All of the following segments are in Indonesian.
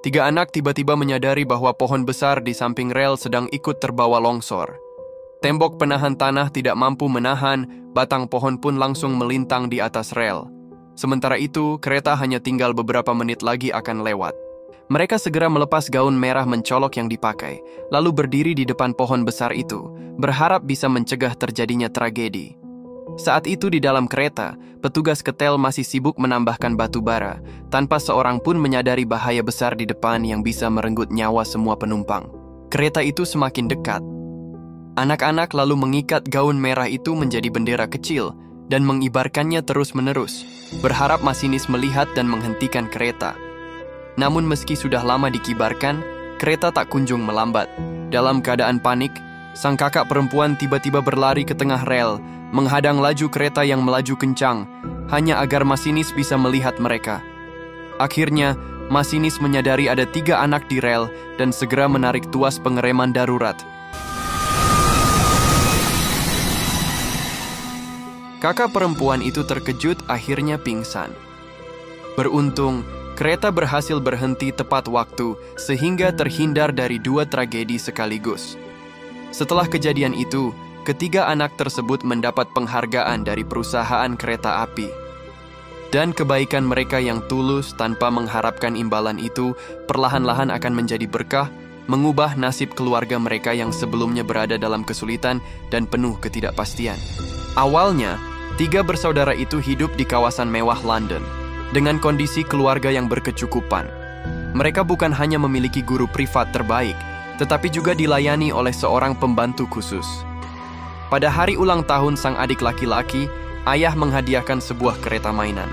Tiga anak tiba-tiba menyadari bahwa pohon besar di samping rel sedang ikut terbawa longsor. Tembok penahan tanah tidak mampu menahan, batang pohon pun langsung melintang di atas rel. Sementara itu, kereta hanya tinggal beberapa menit lagi akan lewat. Mereka segera melepas gaun merah mencolok yang dipakai, lalu berdiri di depan pohon besar itu, berharap bisa mencegah terjadinya tragedi. Saat itu di dalam kereta, petugas ketel masih sibuk menambahkan batu bara, tanpa seorang pun menyadari bahaya besar di depan yang bisa merenggut nyawa semua penumpang. Kereta itu semakin dekat. Anak-anak lalu mengikat gaun merah itu menjadi bendera kecil dan mengibarkannya terus-menerus, berharap masinis melihat dan menghentikan kereta. Namun meski sudah lama dikibarkan, kereta tak kunjung melambat. Dalam keadaan panik, sang kakak perempuan tiba-tiba berlari ke tengah rel, menghadang laju kereta yang melaju kencang, hanya agar masinis bisa melihat mereka. Akhirnya, masinis menyadari ada 3 anak di rel dan segera menarik tuas pengereman darurat. Kakak perempuan itu terkejut akhirnya pingsan. Beruntung, kereta berhasil berhenti tepat waktu sehingga terhindar dari 2 tragedi sekaligus. Setelah kejadian itu, ketiga anak tersebut mendapat penghargaan dari perusahaan kereta api. Dan kebaikan mereka yang tulus tanpa mengharapkan imbalan itu perlahan-lahan akan menjadi berkah, mengubah nasib keluarga mereka yang sebelumnya berada dalam kesulitan dan penuh ketidakpastian. Awalnya, 3 bersaudara itu hidup di kawasan mewah London, dengan kondisi keluarga yang berkecukupan. Mereka bukan hanya memiliki guru privat terbaik, tetapi juga dilayani oleh seorang pembantu khusus. Pada hari ulang tahun sang adik laki-laki, ayah menghadiahkan sebuah kereta mainan.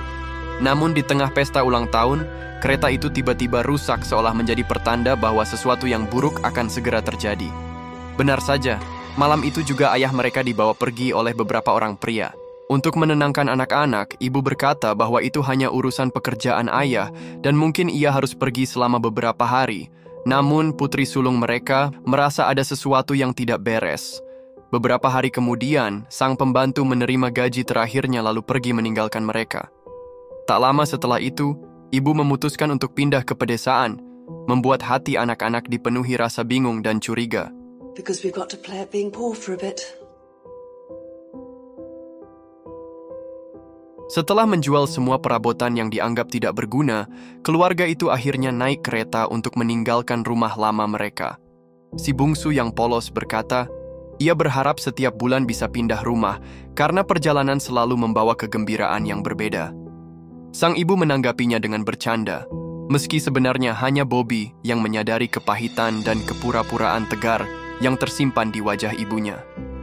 Namun di tengah pesta ulang tahun, kereta itu tiba-tiba rusak seolah menjadi pertanda bahwa sesuatu yang buruk akan segera terjadi. Benar saja, malam itu juga ayah mereka dibawa pergi oleh beberapa orang pria. Untuk menenangkan anak-anak, ibu berkata bahwa itu hanya urusan pekerjaan ayah dan mungkin ia harus pergi selama beberapa hari. Namun putri sulung mereka merasa ada sesuatu yang tidak beres. Beberapa hari kemudian, sang pembantu menerima gaji terakhirnya lalu pergi meninggalkan mereka. Tak lama setelah itu, ibu memutuskan untuk pindah ke pedesaan, membuat hati anak-anak dipenuhi rasa bingung dan curiga. Because we've got to play at being poor for a bit. Setelah menjual semua perabotan yang dianggap tidak berguna, keluarga itu akhirnya naik kereta untuk meninggalkan rumah lama mereka. Si bungsu yang polos berkata, ia berharap setiap bulan bisa pindah rumah karena perjalanan selalu membawa kegembiraan yang berbeda. Sang ibu menanggapinya dengan bercanda, meski sebenarnya hanya Bobby yang menyadari kepahitan dan kepura-puraan tegar yang tersimpan di wajah ibunya.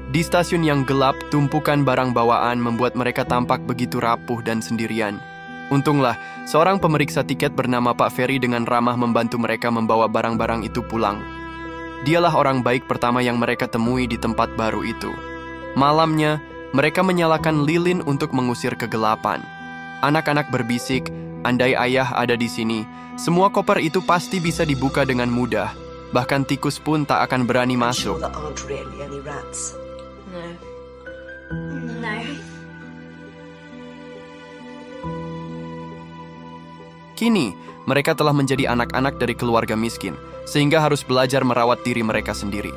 Di stasiun yang gelap, tumpukan barang bawaan membuat mereka tampak begitu rapuh dan sendirian. Untunglah, seorang pemeriksa tiket bernama Pak Ferry dengan ramah membantu mereka membawa barang-barang itu pulang. Dialah orang baik pertama yang mereka temui di tempat baru itu. Malamnya, mereka menyalakan lilin untuk mengusir kegelapan. Anak-anak berbisik, andai ayah ada di sini, semua koper itu pasti bisa dibuka dengan mudah. Bahkan tikus pun tak akan berani masuk. No. Kini, mereka telah menjadi anak-anak dari keluarga miskin, sehingga harus belajar merawat diri mereka sendiri.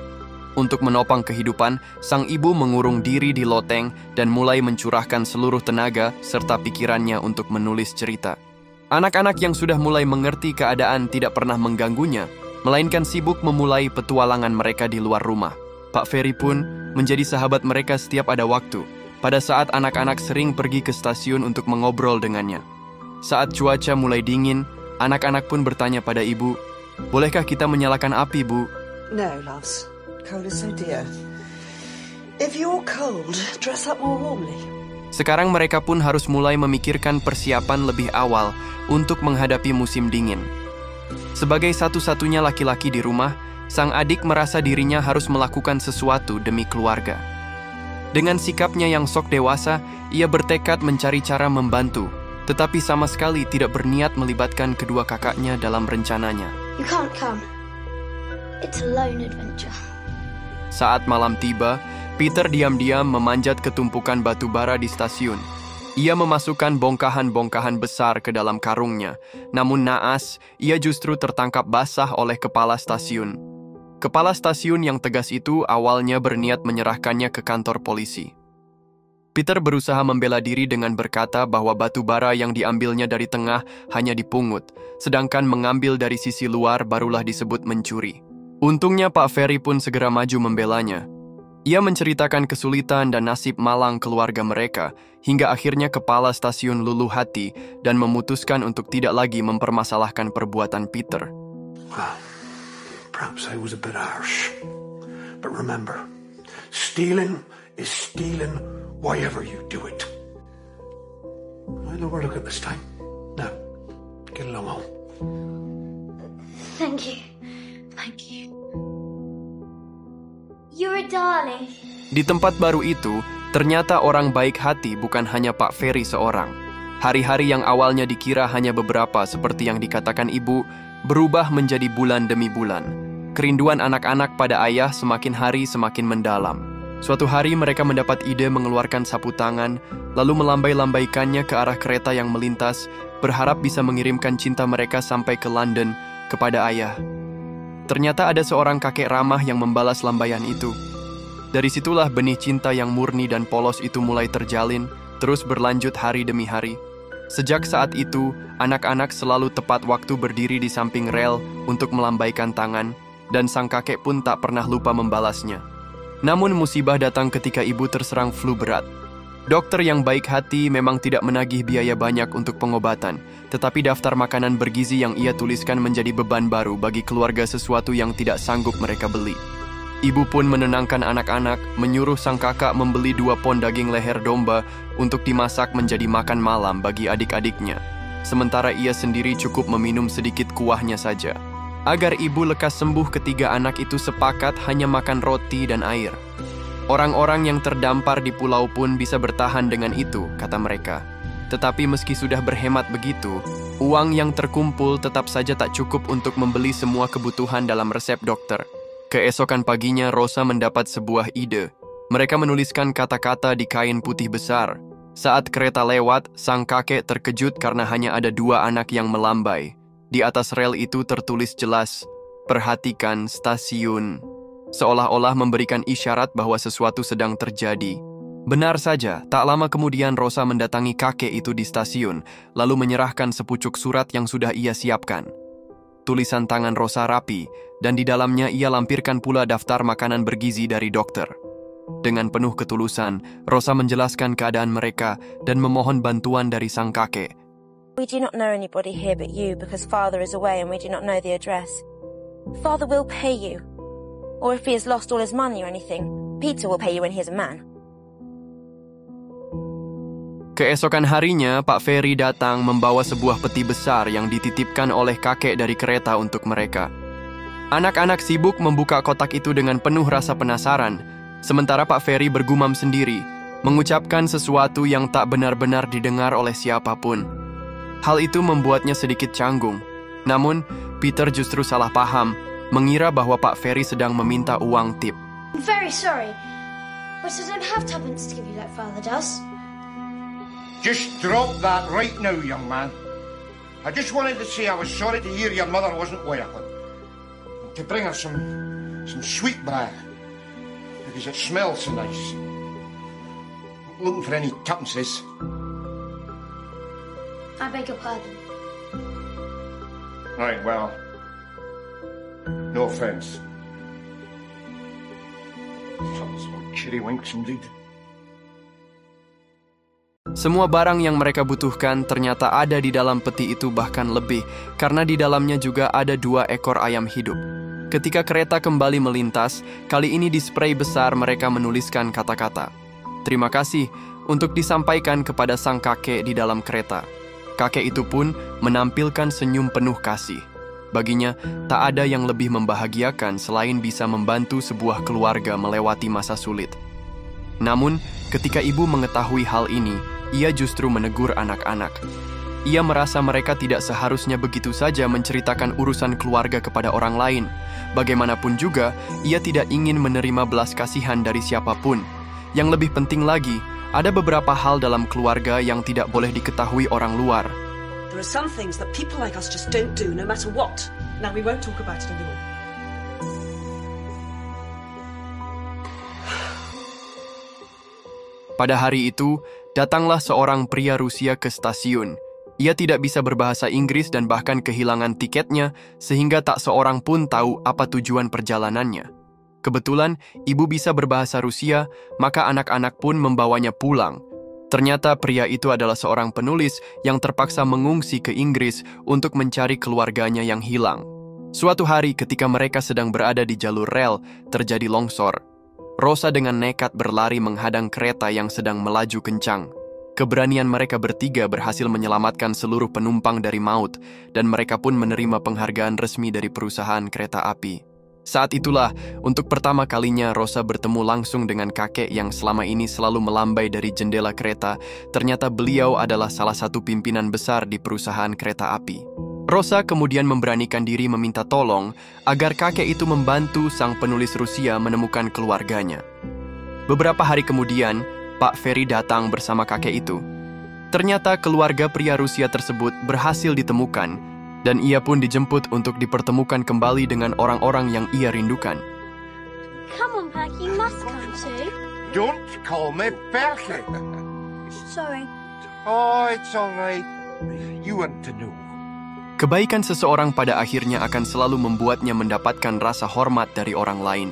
Untuk menopang kehidupan, sang ibu mengurung diri di loteng dan mulai mencurahkan seluruh tenaga serta pikirannya untuk menulis cerita. Anak-anak yang sudah mulai mengerti keadaan tidak pernah mengganggunya, melainkan sibuk memulai petualangan mereka di luar rumah. Pak Ferry pun menjadi sahabat mereka setiap ada waktu, pada saat anak-anak sering pergi ke stasiun untuk mengobrol dengannya. Saat cuaca mulai dingin, anak-anak pun bertanya pada ibu, bolehkah kita menyalakan api, Bu? No, loves. Coal is so dear. If you're cold, dress up more warmly. Sekarang mereka pun harus mulai memikirkan persiapan lebih awal untuk menghadapi musim dingin. Sebagai satu-satunya laki-laki di rumah, sang adik merasa dirinya harus melakukan sesuatu demi keluarga. Dengan sikapnya yang sok dewasa, ia bertekad mencari cara membantu, tetapi sama sekali tidak berniat melibatkan kedua kakaknya dalam rencananya. You can't come. It's a lone adventure. Saat malam tiba, Peter diam-diam memanjat ke tumpukan batu bara di stasiun. Ia memasukkan bongkahan-bongkahan besar ke dalam karungnya, namun naas, ia justru tertangkap basah oleh kepala stasiun. Kepala stasiun yang tegas itu awalnya berniat menyerahkannya ke kantor polisi. Peter berusaha membela diri dengan berkata bahwa batu bara yang diambilnya dari tengah hanya dipungut, sedangkan mengambil dari sisi luar barulah disebut mencuri. Untungnya Pak Ferry pun segera maju membelanya. Ia menceritakan kesulitan dan nasib malang keluarga mereka, hingga akhirnya kepala stasiun luluh hati dan memutuskan untuk tidak lagi mempermasalahkan perbuatan Peter. Well, perhaps I was a bit harsh. But remember, stealing is stealing wherever you do it. I'll overlook it this time. Now, get along home. Thank you. Thank you. You're a darling. Di tempat baru itu, ternyata orang baik hati bukan hanya Pak Ferry seorang. Hari-hari yang awalnya dikira hanya beberapa seperti yang dikatakan ibu, berubah menjadi bulan demi bulan. Kerinduan anak-anak pada ayah semakin hari semakin mendalam. Suatu hari mereka mendapat ide mengeluarkan sapu tangan, lalu melambai-lambaikannya ke arah kereta yang melintas, berharap bisa mengirimkan cinta mereka sampai ke London kepada ayah. Ternyata ada seorang kakek ramah yang membalas lambaian itu. Dari situlah benih cinta yang murni dan polos itu mulai terjalin, terus berlanjut hari demi hari. Sejak saat itu, anak-anak selalu tepat waktu berdiri di samping rel untuk melambaikan tangan, dan sang kakek pun tak pernah lupa membalasnya. Namun musibah datang ketika ibu terserang flu berat. Dokter yang baik hati memang tidak menagih biaya banyak untuk pengobatan, tetapi daftar makanan bergizi yang ia tuliskan menjadi beban baru bagi keluarga, sesuatu yang tidak sanggup mereka beli. Ibu pun menenangkan anak-anak, menyuruh sang kakak membeli 2 pon daging leher domba untuk dimasak menjadi makan malam bagi adik-adiknya. Sementara ia sendiri cukup meminum sedikit kuahnya saja. Agar ibu lekas sembuh, ketiga anak itu sepakat hanya makan roti dan air. Orang-orang yang terdampar di pulau pun bisa bertahan dengan itu, kata mereka. Tetapi meski sudah berhemat begitu, uang yang terkumpul tetap saja tak cukup untuk membeli semua kebutuhan dalam resep dokter. Keesokan paginya, Rosa mendapat sebuah ide. Mereka menuliskan kata-kata di kain putih besar. Saat kereta lewat, sang kakek terkejut karena hanya ada 2 anak yang melambai. Di atas rel itu tertulis jelas, "Perhatikan stasiun." Seolah-olah memberikan isyarat bahwa sesuatu sedang terjadi. Benar saja, tak lama kemudian Rosa mendatangi kakek itu di stasiun, lalu menyerahkan sepucuk surat yang sudah ia siapkan. Tulisan tangan Rosa rapi, dan di dalamnya ia lampirkan pula daftar makanan bergizi dari dokter. Dengan penuh ketulusan, Rosa menjelaskan keadaan mereka dan memohon bantuan dari sang kakek. We do not know anybody here but you because Father is away and we do not know the address. Father will pay you. Or if he has lost all his money or anything, Peter will pay you when he is a man. Keesokan harinya, Pak Ferry datang membawa sebuah peti besar yang dititipkan oleh kakek dari kereta untuk mereka. Anak-anak sibuk membuka kotak itu dengan penuh rasa penasaran, sementara Pak Ferry bergumam sendiri, mengucapkan sesuatu yang tak benar-benar didengar oleh siapapun. Hal itu membuatnya sedikit canggung. Namun, Peter justru salah paham, mengira bahwa Pak Ferry sedang meminta uang tip. I'm very sorry, but I don't have tuppence to give you like Father does. Just drop that right now, young man. I just wanted to say I was sorry to hear your mother wasn't well, and to bring her some sweet bread, because it smells so nice. Not looking for any tuppences. I beg your pardon. Right, well, no offense. Kiddywinks indeed. Semua barang yang mereka butuhkan ternyata ada di dalam peti itu, bahkan lebih, karena di dalamnya juga ada 2 ekor ayam hidup. Ketika kereta kembali melintas, kali ini di spray besar mereka menuliskan kata-kata, "Terima kasih," untuk disampaikan kepada sang kakek di dalam kereta. Kakek itu pun menampilkan senyum penuh kasih. Baginya, tak ada yang lebih membahagiakan selain bisa membantu sebuah keluarga melewati masa sulit. Namun, ketika ibu mengetahui hal ini, ia justru menegur anak-anak. Ia merasa mereka tidak seharusnya begitu saja menceritakan urusan keluarga kepada orang lain. Bagaimanapun juga, ia tidak ingin menerima belas kasihan dari siapapun. Yang lebih penting lagi, ada beberapa hal dalam keluarga yang tidak boleh diketahui orang luar. There are some things that people like us just don't do, no matter what. Now, we won't talk about it anymore. Pada hari itu, datanglah seorang pria Rusia ke stasiun. Ia tidak bisa berbahasa Inggris dan bahkan kehilangan tiketnya, sehingga tak seorang pun tahu apa tujuan perjalanannya. Kebetulan, ibu bisa berbahasa Rusia, maka anak-anak pun membawanya pulang. Ternyata pria itu adalah seorang penulis yang terpaksa mengungsi ke Inggris untuk mencari keluarganya yang hilang. Suatu hari ketika mereka sedang berada di jalur rel, terjadi longsor. Rosa dengan nekat berlari menghadang kereta yang sedang melaju kencang. Keberanian mereka bertiga berhasil menyelamatkan seluruh penumpang dari maut, dan mereka pun menerima penghargaan resmi dari perusahaan kereta api. Saat itulah, untuk pertama kalinya Rosa bertemu langsung dengan kakek yang selama ini selalu melambai dari jendela kereta. Ternyata beliau adalah salah satu pimpinan besar di perusahaan kereta api. Rosa kemudian memberanikan diri meminta tolong agar kakek itu membantu sang penulis Rusia menemukan keluarganya. Beberapa hari kemudian, Pak Ferry datang bersama kakek itu. Ternyata keluarga pria Rusia tersebut berhasil ditemukan, dan ia pun dijemput untuk dipertemukan kembali dengan orang-orang yang ia rindukan. Come on, Perky, you must come too. Don't call me Perky. Sorry. Oh, it's all right. You want to know. Kebaikan seseorang pada akhirnya akan selalu membuatnya mendapatkan rasa hormat dari orang lain.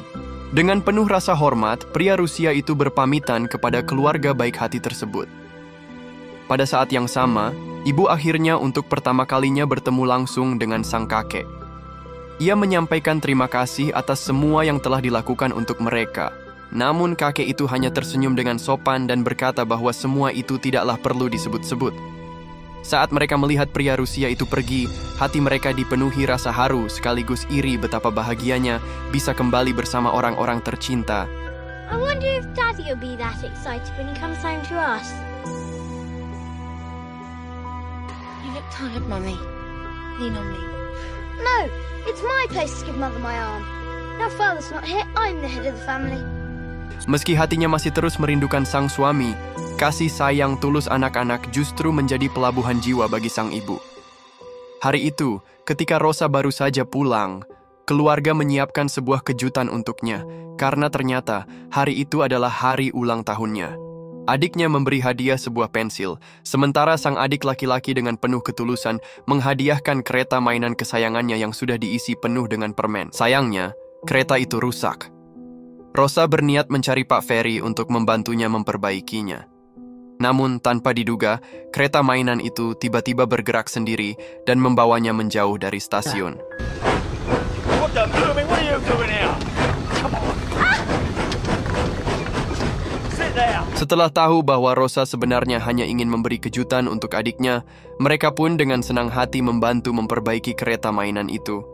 Dengan penuh rasa hormat, pria Rusia itu berpamitan kepada keluarga baik hati tersebut. Pada saat yang sama, ibu akhirnya untuk pertama kalinya bertemu langsung dengan sang kakek. Ia menyampaikan terima kasih atas semua yang telah dilakukan untuk mereka. Namun kakek itu hanya tersenyum dengan sopan dan berkata bahwa semua itu tidaklah perlu disebut-sebut. Saat mereka melihat pria Rusia itu pergi, hati mereka dipenuhi rasa haru sekaligus iri betapa bahagianya bisa kembali bersama orang-orang tercinta. I wonder if Daddy will be that excited when he comes home to us. You look tired, Mummy. Lean on me. No, it's my place to give Mother my arm. Now Father's not here, I'm the head of the family. Meski hatinya masih terus merindukan sang suami, kasih sayang tulus anak-anak justru menjadi pelabuhan jiwa bagi sang ibu. Hari itu, ketika Rosa baru saja pulang, keluarga menyiapkan sebuah kejutan untuknya, karena ternyata hari itu adalah hari ulang tahunnya. Adiknya memberi hadiah sebuah pensil, sementara sang adik laki-laki dengan penuh ketulusan menghadiahkan kereta mainan kesayangannya yang sudah diisi penuh dengan permen. Sayangnya, kereta itu rusak. Rosa berniat mencari Pak Ferry untuk membantunya memperbaikinya. Namun tanpa diduga, kereta mainan itu tiba-tiba bergerak sendiri dan membawanya menjauh dari stasiun. What the blooming, what are you doing here? Come on. Sit there. Setelah tahu bahwa Rosa sebenarnya hanya ingin memberi kejutan untuk adiknya, mereka pun dengan senang hati membantu memperbaiki kereta mainan itu.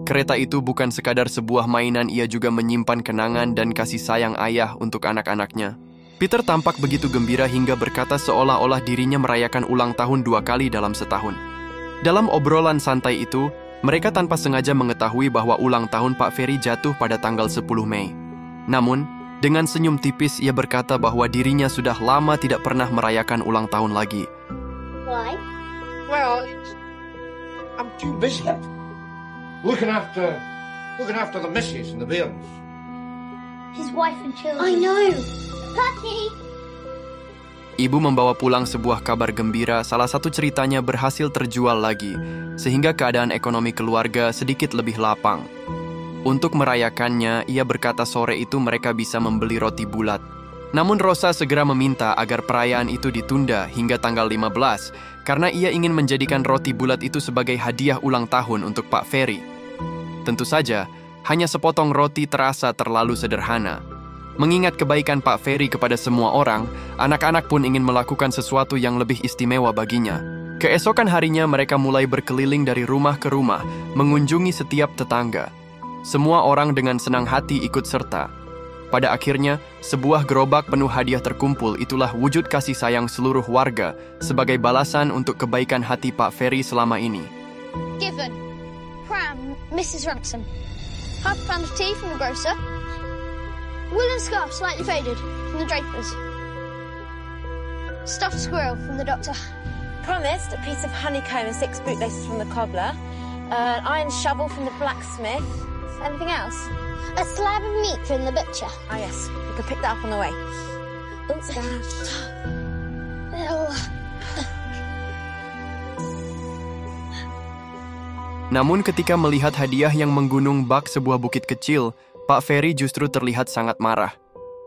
Kereta itu bukan sekadar sebuah mainan, ia juga menyimpan kenangan dan kasih sayang ayah untuk anak-anaknya. Peter tampak begitu gembira hingga berkata seolah-olah dirinya merayakan ulang tahun 2 kali dalam setahun. Dalam obrolan santai itu, mereka tanpa sengaja mengetahui bahwa ulang tahun Pak Ferry jatuh pada tanggal 10 Mei. Namun, dengan senyum tipis ia berkata bahwa dirinya sudah lama tidak pernah merayakan ulang tahun lagi. Why? Well, I'm too busy. Looking after the missus and the bairns. His wife and children. I know. Perky! Ibu membawa pulang sebuah kabar gembira, salah satu ceritanya berhasil terjual lagi, sehingga keadaan ekonomi keluarga sedikit lebih lapang. Untuk merayakannya, ia berkata sore itu mereka bisa membeli roti bulat. Namun Rosa segera meminta agar perayaan itu ditunda hingga tanggal 15, karena ia ingin menjadikan roti bulat itu sebagai hadiah ulang tahun untuk Pak Ferry. Tentu saja, hanya sepotong roti terasa terlalu sederhana. Mengingat kebaikan Pak Ferry kepada semua orang, anak-anak pun ingin melakukan sesuatu yang lebih istimewa baginya. Keesokan harinya mereka mulai berkeliling dari rumah ke rumah, mengunjungi setiap tetangga. Semua orang dengan senang hati ikut serta. Pada akhirnya, sebuah gerobak penuh hadiah terkumpul, itulah wujud kasih sayang seluruh warga sebagai balasan untuk kebaikan hati Pak Ferry selama ini. Given. Pram, Mrs. Ransom. Half a pound of tea from the grocer. Woolen scarf slightly faded from the drapers. Stuffed squirrel from the doctor. Promised a piece of honeycomb and 6 bootlaces from the cobbler, an iron shovel from the blacksmith. Anything else? A slab of meat from the butcher. Oh yes, we could pick that up on the way. Namun ketika melihat hadiah yang menggunung bak sebuah bukit kecil, Pak Ferry justru terlihat sangat marah.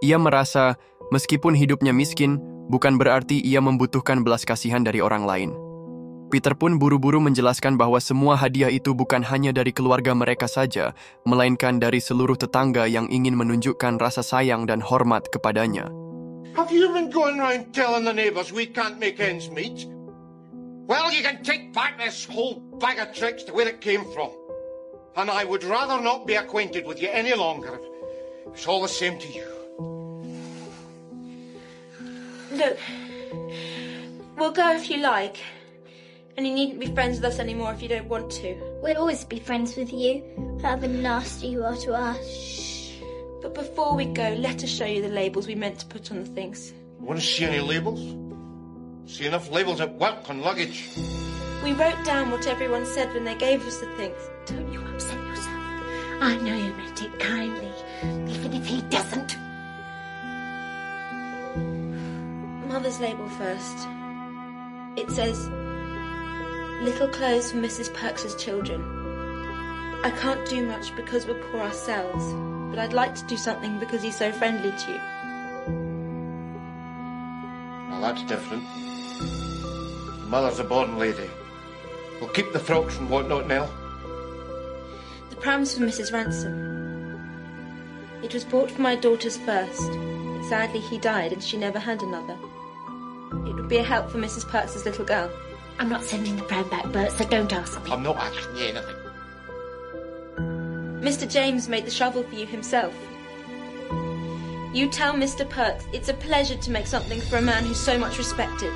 Ia merasa, meskipun hidupnya miskin, bukan berarti ia membutuhkan belas kasihan dari orang lain. Peter pun buru-buru menjelaskan bahwa semua hadiah itu bukan hanya dari keluarga mereka saja, melainkan dari seluruh tetangga yang ingin menunjukkan rasa sayang dan hormat kepadanya. Have you been going round telling the neighbours we can't make ends meet? Well, you can take back this whole bag of tricks to where it came from. And I would rather not be acquainted with you any longer. It's all the same to you. Look, we'll go if you like. And you needn't be friends with us anymore if you don't want to. We'll always be friends with you, however nasty you are to us. But before we go, let us show you the labels we meant to put on the things. Want to see any labels? See enough labels at work on luggage. We wrote down what everyone said when they gave us the things. Don't you upset yourself. I know you meant it kindly, even if he doesn't. Mother's label first. It says, little clothes for Mrs. Perks's children. I can't do much because we're poor ourselves, but I'd like to do something because he's so friendly to you. Well, that's different. Mother's a born lady. We'll keep the frocks and whatnot, Nell. The pram's for Mrs. Ransom. It was bought for my daughter's first, but sadly he died and she never had another. It would be a help for Mrs. Perks's little girl. I'm not sending the pram back, Bert, so don't ask me. I'm not asking you anything. Mr. James made the shovel for you himself. You tell Mr. Perks it's a pleasure to make something for a man who's so much respected.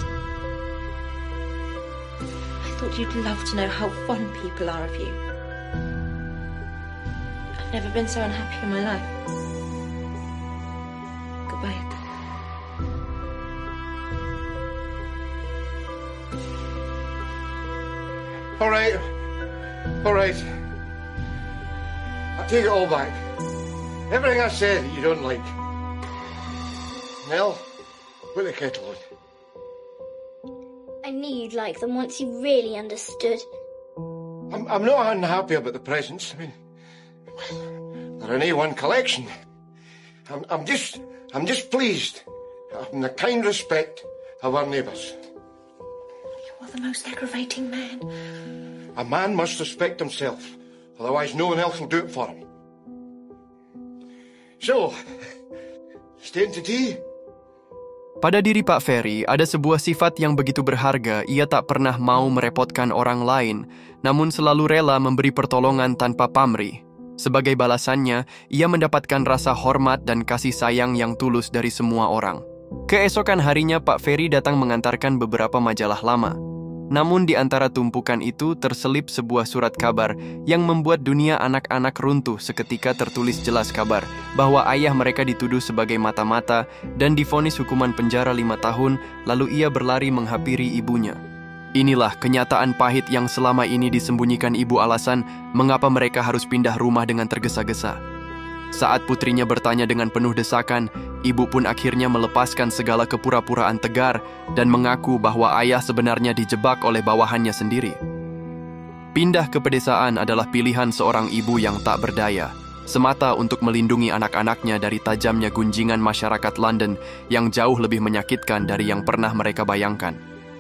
I thought you'd love to know how fond people are of you. I've never been so unhappy in my life. Goodbye. All right. I'll take it all back. Everything I said that you don't like. Nell, put the kettle on. I knew you'd like them once you really understood. I'm not unhappy about the presents. I mean, they're an A1 collection. I'm just pleased in the kind respect of our neighbours. You are the most aggravating man. A man must respect himself, otherwise no one else will do it for him. So, staying to tea? Pada diri Pak Ferry, ada sebuah sifat yang begitu berharga, ia tak pernah mau merepotkan orang lain, namun selalu rela memberi pertolongan tanpa pamrih. Sebagai balasannya, ia mendapatkan rasa hormat dan kasih sayang yang tulus dari semua orang. Keesokan harinya, Pak Ferry datang mengantarkan beberapa majalah lama. Namun di antara tumpukan itu terselip sebuah surat kabar yang membuat dunia anak-anak runtuh seketika. Tertulis jelas kabar bahwa ayah mereka dituduh sebagai mata-mata dan divonis hukuman penjara 5 tahun, lalu ia berlari menghampiri ibunya. Inilah kenyataan pahit yang selama ini disembunyikan ibu, alasan mengapa mereka harus pindah rumah dengan tergesa-gesa. Saat putrinya bertanya dengan penuh desakan, ibu pun akhirnya melepaskan segala kepura-puraan tegar dan mengaku bahwa ayah sebenarnya dijebak oleh bawahannya sendiri. Pindah ke pedesaan adalah pilihan seorang ibu yang tak berdaya, semata untuk melindungi anak-anaknya dari tajamnya gunjingan masyarakat London yang jauh lebih menyakitkan dari yang pernah mereka bayangkan.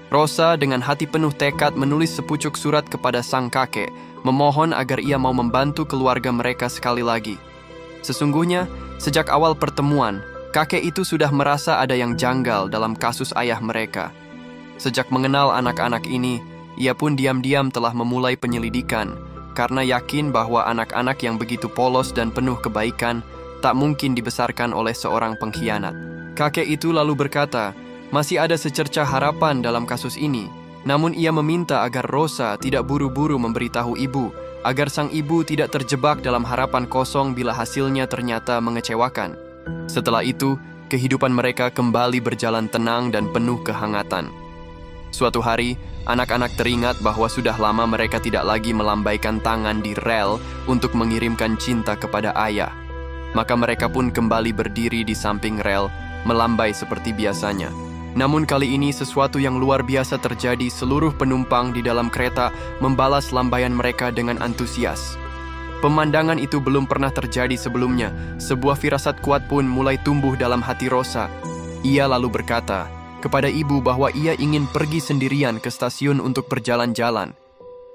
Rosa dengan hati penuh tekad menulis sepucuk surat kepada sang kakek, memohon agar ia mau membantu keluarga mereka sekali lagi. Sesungguhnya, sejak awal pertemuan, kakek itu sudah merasa ada yang janggal dalam kasus ayah mereka. Sejak mengenal anak-anak ini, ia pun diam-diam telah memulai penyelidikan, karena yakin bahwa anak-anak yang begitu polos dan penuh kebaikan tak mungkin dibesarkan oleh seorang pengkhianat. Kakek itu lalu berkata, masih ada secercah harapan dalam kasus ini, namun ia meminta agar Rosa tidak buru-buru memberitahu ibu, agar sang ibu tidak terjebak dalam harapan kosong bila hasilnya ternyata mengecewakan. Setelah itu, kehidupan mereka kembali berjalan tenang dan penuh kehangatan. Suatu hari, anak-anak teringat bahwa sudah lama mereka tidak lagi melambaikan tangan di rel untuk mengirimkan cinta kepada ayah. Maka mereka pun kembali berdiri di samping rel, melambai seperti biasanya. Namun kali ini sesuatu yang luar biasa terjadi. Seluruh penumpang di dalam kereta membalas lambaian mereka dengan antusias. Pemandangan itu belum pernah terjadi sebelumnya. Sebuah firasat kuat pun mulai tumbuh dalam hati Rosa. Ia lalu berkata kepada ibu bahwa ia ingin pergi sendirian ke stasiun untuk berjalan-jalan.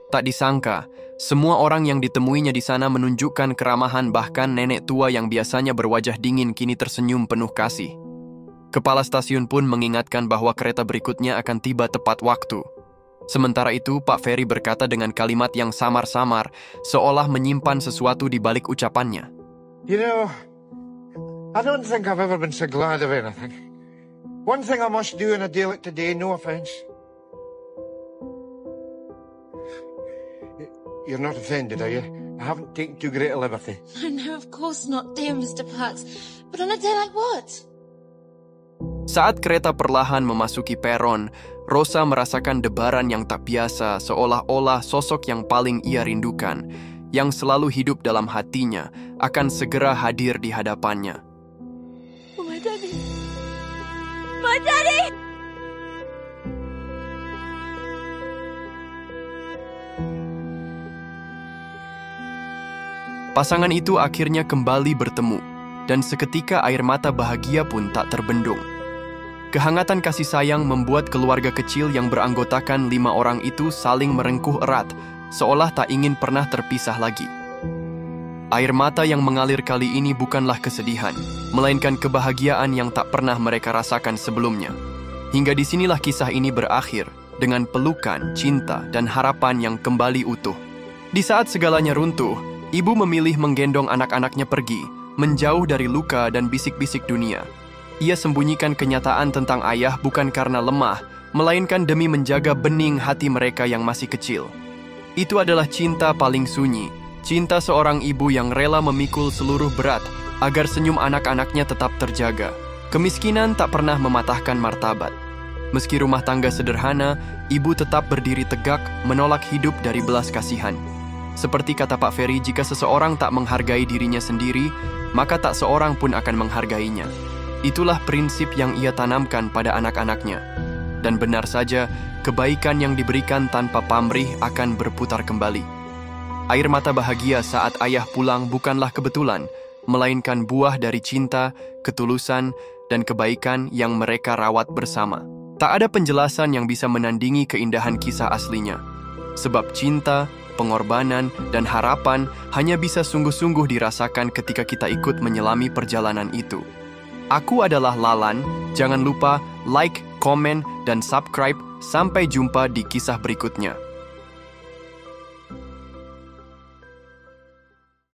Tak disangka, semua orang yang ditemuinya di sana menunjukkan keramahan, bahkan nenek tua yang biasanya berwajah dingin kini tersenyum penuh kasih. Kepala stasiun pun mengingatkan bahwa kereta berikutnya akan tiba tepat waktu. Sementara itu, Pak Ferry berkata dengan kalimat yang samar-samar, seolah menyimpan sesuatu di balik ucapannya. You know, I don't think I've ever been so glad of anything. One thing I must do in a day like today, no offense. You're not offended, are you? I haven't taken too great a liberty. No, of course not, dear Mr. Parks. But on a day like what? Saat kereta perlahan memasuki peron, Rosa merasakan debaran yang tak biasa, seolah-olah sosok yang paling ia rindukan, yang selalu hidup dalam hatinya, akan segera hadir di hadapannya. Oh, my daddy! My daddy! Pasangan itu akhirnya kembali bertemu, dan seketika air mata bahagia pun tak terbendung. Kehangatan kasih sayang membuat keluarga kecil yang beranggotakan 5 orang itu saling merengkuh erat, seolah tak ingin pernah terpisah lagi. Air mata yang mengalir kali ini bukanlah kesedihan, melainkan kebahagiaan yang tak pernah mereka rasakan sebelumnya. Hingga disinilah kisah ini berakhir, dengan pelukan, cinta, dan harapan yang kembali utuh. Di saat segalanya runtuh, ibu memilih menggendong anak-anaknya pergi, menjauh dari luka dan bisik-bisik dunia. Ia sembunyikan kenyataan tentang ayah bukan karena lemah, melainkan demi menjaga bening hati mereka yang masih kecil. Itu adalah cinta paling sunyi, cinta seorang ibu yang rela memikul seluruh berat agar senyum anak-anaknya tetap terjaga. Kemiskinan tak pernah mematahkan martabat. Meski rumah tangga sederhana, ibu tetap berdiri tegak menolak hidup dari belas kasihan. Seperti kata Pak Ferry, jika seseorang tak menghargai dirinya sendiri, maka tak seorang pun akan menghargainya. Itulah prinsip yang ia tanamkan pada anak-anaknya. Dan benar saja, kebaikan yang diberikan tanpa pamrih akan berputar kembali. Air mata bahagia saat ayah pulang bukanlah kebetulan, melainkan buah dari cinta, ketulusan, dan kebaikan yang mereka rawat bersama. Tak ada penjelasan yang bisa menandingi keindahan kisah aslinya. Sebab cinta, pengorbanan, dan harapan hanya bisa sungguh-sungguh dirasakan ketika kita ikut menyelami perjalanan itu. Aku adalah Lalan, jangan lupa like, komen, dan subscribe. Sampai jumpa di kisah berikutnya.